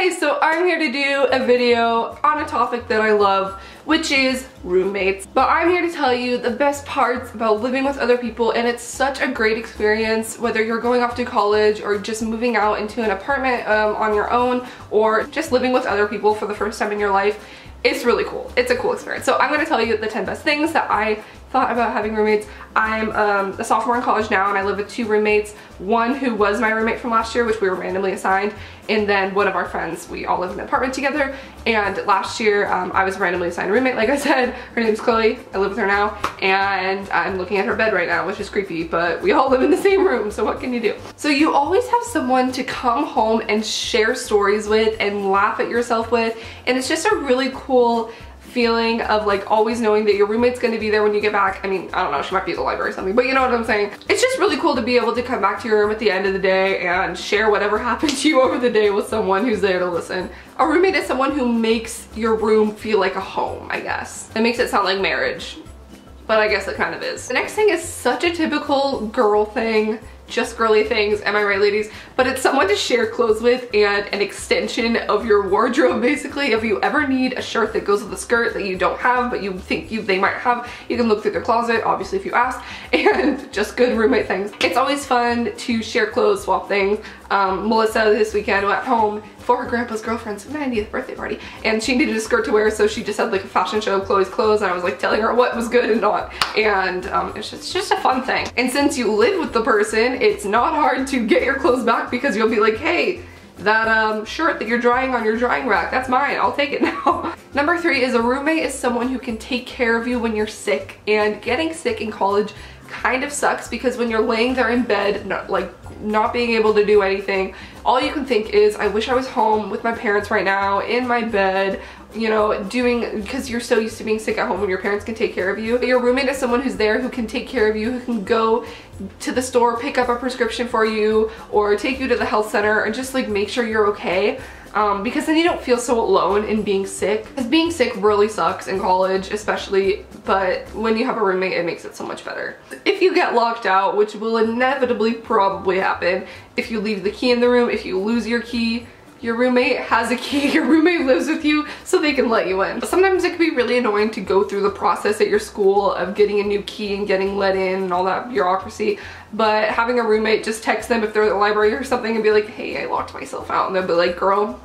Hey, so I'm here to do a video on a topic that I love, which is roommates. But I'm here to tell you the best parts about living with other people, and it's such a great experience whether you're going off to college or just moving out into an apartment on your own, or just living with other people for the first time in your life. It's really cool. It's a cool experience. So I'm going to tell you the 10 best things that I thought about having roommates. I'm a sophomore in college now, and I live with 2 roommates. One who was my roommate from last year, which we were randomly assigned, and then one of our friends. We all live in an apartment together, and last year I was randomly assigned a roommate, like I said. Her name's Chloe. I live with her now, and I'm looking at her bed right now, which is creepy, but we all live in the same room, so what can you do? So you always have someone to come home and share stories with and laugh at yourself with, and it's just a really cool feeling of like always knowing that your roommate's going to be there when you get back. I mean, I don't know, she might be at the library or something, but you know what I'm saying. It's just really cool to be able to come back to your room at the end of the day and share whatever happened to you over the day with someone who's there to listen. A roommate is someone who makes your room feel like a home, I guess. It makes it sound like marriage, but I guess it kind of is. The next thing is such a typical girl thing, just girly things, am I right, ladies? But it's someone to share clothes with and an extension of your wardrobe, basically. If you ever need a shirt that goes with a skirt that you don't have but you think they might have, you can look through their closet, obviously if you ask, and just good roommate things. It's always fun to share clothes, swap things. Melissa this weekend went home for her grandpa's girlfriend's 90th birthday party, and she needed a skirt to wear, so she just had like a fashion show of Chloe's clothes, and I was like telling her what was good and not, and it's just a fun thing. And since you live with the person, it's not hard to get your clothes back, because you'll be like, hey, that shirt that you're drying on your drying rack, that's mine, I'll take it now. Number 3 is a roommate is someone who can take care of you when you're sick, and getting sick in college kind of sucks, because when you're laying there in bed, not being able to do anything, all you can think is, I wish I was home with my parents right now in my bed, you know, because you're so used to being sick at home when your parents can take care of you. But your roommate is someone who's there, who can take care of you, who can go to the store, pick up a prescription for you, or take you to the health center and just like make sure you're okay. Because then you don't feel so alone in being sick. Because being sick really sucks in college, especially, but when you have a roommate, it makes it so much better. If you get locked out, which will inevitably probably happen, if you leave the key in the room, if you lose your key, your roommate has a key, your roommate lives with you, so they can let you in. Sometimes it can be really annoying to go through the process at your school of getting a new key and getting let in and all that bureaucracy, but having a roommate, just text them if they're at the library or something and be like, hey, I locked myself out, and they'll be like, girl,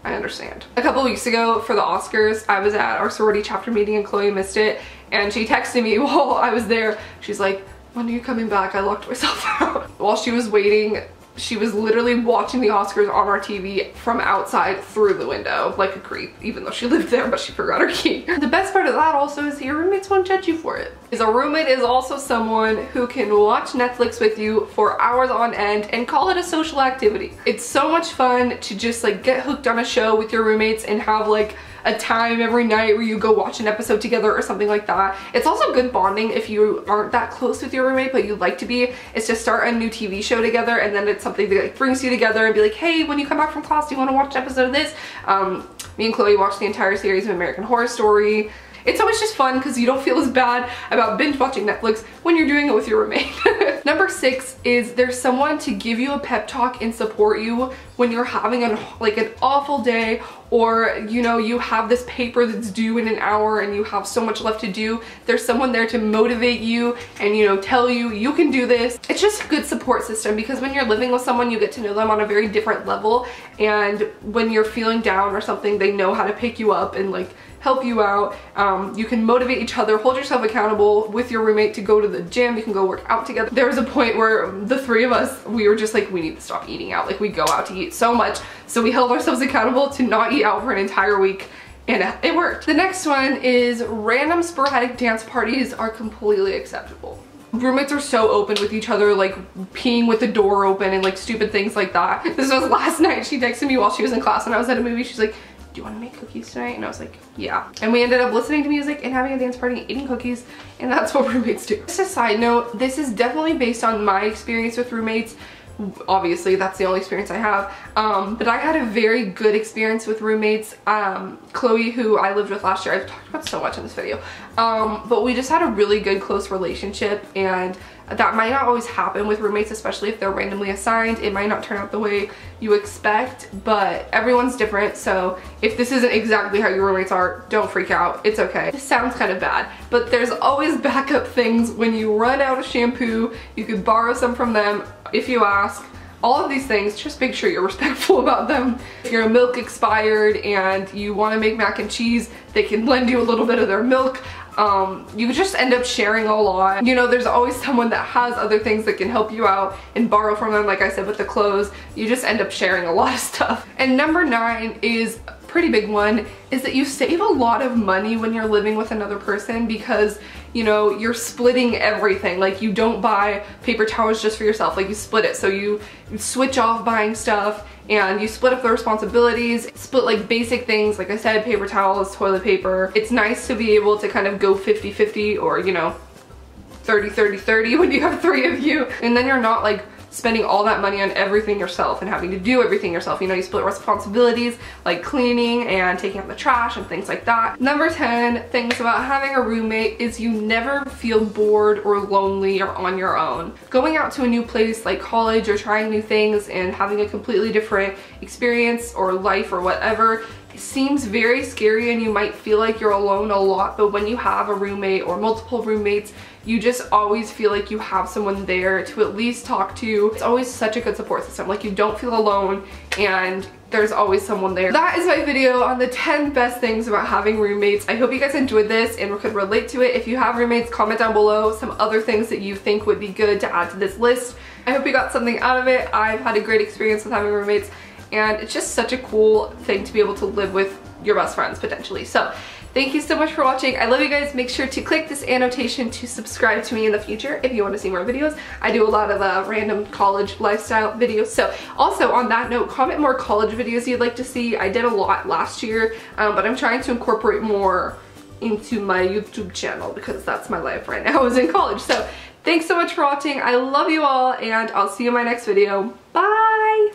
I understand. A couple weeks ago for the Oscars, I was at our sorority chapter meeting and Chloe missed it, and she texted me while I was there. She's like, when are you coming back? I locked myself out. While she was waiting, she was literally watching the Oscars on our TV from outside through the window, like a creep, even though she lived there, but she forgot her key. The best part of that also is your roommates won't judge you for it. Because a roommate is also someone who can watch Netflix with you for hours on end and call it a social activity. It's so much fun to just like get hooked on a show with your roommates and have like a time every night where you go watch an episode together or something like that. It's also good bonding if you aren't that close with your roommate but you'd like to be, is to start a new TV show together, and then it's something that like brings you together and be like, hey, when you come back from class, do you want to watch an episode of this? Me and Chloe watched the entire series of American Horror Story. It's always just fun because you don't feel as bad about binge watching Netflix when you're doing it with your roommate. Number 6 is there's someone to give you a pep talk and support you when you're having an awful day, or you know, you have this paper that's due in an hour and you have so much left to do. There's someone there to motivate you and, you know, tell you you can do this. It's just a good support system, because when you're living with someone, you get to know them on a very different level, and when you're feeling down or something, they know how to pick you up and like help you out. You can motivate each other, hold yourself accountable with your roommate to go to the gym, you can go work out together. There was a point where the 3 of us, we were just like, we need to stop eating out. Like, we go out to eat so much, so we held ourselves accountable to not eat out for an entire week, and it worked. The next one is random sporadic dance parties are completely acceptable. Roommates are so open with each other, like peeing with the door open and like stupid things like that. This was last night. She texted me while she was in class and I was at a movie. She's like, do you want to make cookies tonight? And I was like, yeah. And we ended up listening to music and having a dance party and eating cookies, and that's what roommates do. Just a side note, this is definitely based on my experience with roommates. Obviously that's the only experience I have, but I had a very good experience with roommates. Chloe, who I lived with last year, I've talked about so much in this video, but we just had a really good close relationship, and That might not always happen with roommates, especially if they're randomly assigned. It might not turn out the way you expect, but everyone's different. So if this isn't exactly how your roommates are, don't freak out. It's okay. This sounds kind of bad, but there's always backup things. When you run out of shampoo, you could borrow some from them if you ask. All of these things, just make sure you're respectful about them. If your milk expired and you want to make mac and cheese, they can lend you a little bit of their milk. You just end up sharing a lot. You know, there's always someone that has other things that can help you out and borrow from them. Like I said, with the clothes, you just end up sharing a lot of stuff. And number 9 is a pretty big one, is that you save a lot of money when you're living with another person, because you know, you're splitting everything. Like, you don't buy paper towels just for yourself, like you split it. So you switch off buying stuff and you split up the responsibilities, split like basic things, like I said, paper towels, toilet paper. It's nice to be able to kind of go 50-50, or you know, 30-30-30 when you have 3 of you. And then you're not like spending all that money on everything yourself and having to do everything yourself. You know, you split responsibilities like cleaning and taking out the trash and things like that. Number 10 things about having a roommate is you never feel bored or lonely or on your own. Going out to a new place like college or trying new things and having a completely different experience or life or whatever seems very scary, and you might feel like you're alone a lot, but when you have a roommate or multiple roommates, you just always feel like you have someone there to at least talk to. It's always such a good support system. Like, you don't feel alone and there's always someone there. That is my video on the 10 best things about having roommates. I hope you guys enjoyed this and could relate to it. If you have roommates, comment down below some other things that you think would be good to add to this list. I hope you got something out of it. I've had a great experience with having roommates, and it's just such a cool thing to be able to live with your best friends potentially. So thank you so much for watching. I love you guys. Make sure to click this annotation to subscribe to me in the future if you want to see more videos. I do a lot of random college lifestyle videos. So also on that note, comment more college videos you'd like to see. I did a lot last year, but I'm trying to incorporate more into my YouTube channel because that's my life right now. I was in college. So thanks so much for watching. I love you all, and I'll see you in my next video. Bye!